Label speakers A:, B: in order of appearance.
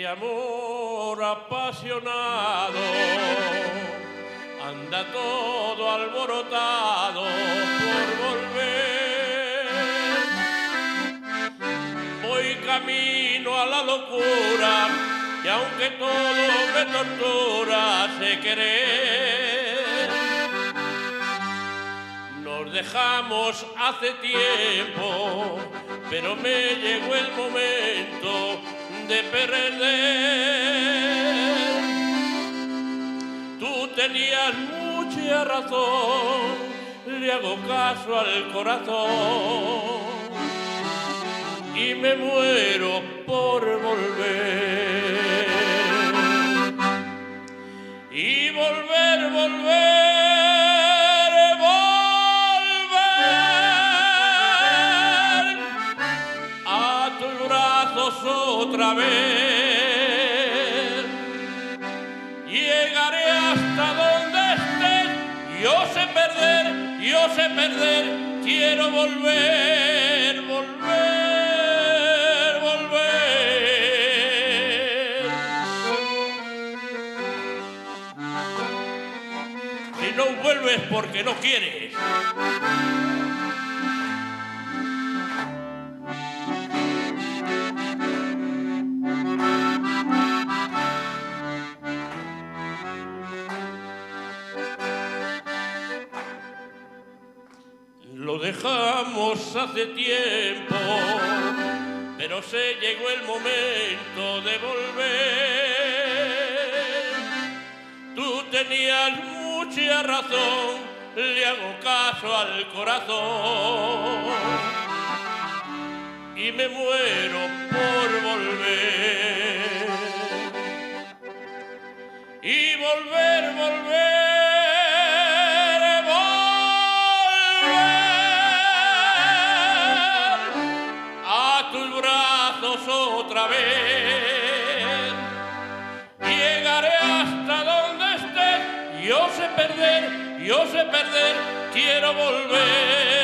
A: amor apasionado anda todo alborotado por volver. Voy camino a la locura y aunque todo me tortura sé querer. Nos dejamos hace tiempo, pero me llegó el momento de perder. Tú tenías mucha razón, le hago caso al corazón y me muero por volver. Y volver, volver, volver a tus brazos otra vez. Llegaré hasta donde estés, yo sé perder, quiero volver, volver, volver. Si no vuelves porque no quieres. Lo dejamos hace tiempo, pero se llegó el momento de volver. Tú tenías mucha razón, le hago caso al corazón y me muero por volver. Y volver, volver. Otra vez llegaré hasta donde estés. Yo sé perder, quiero volver.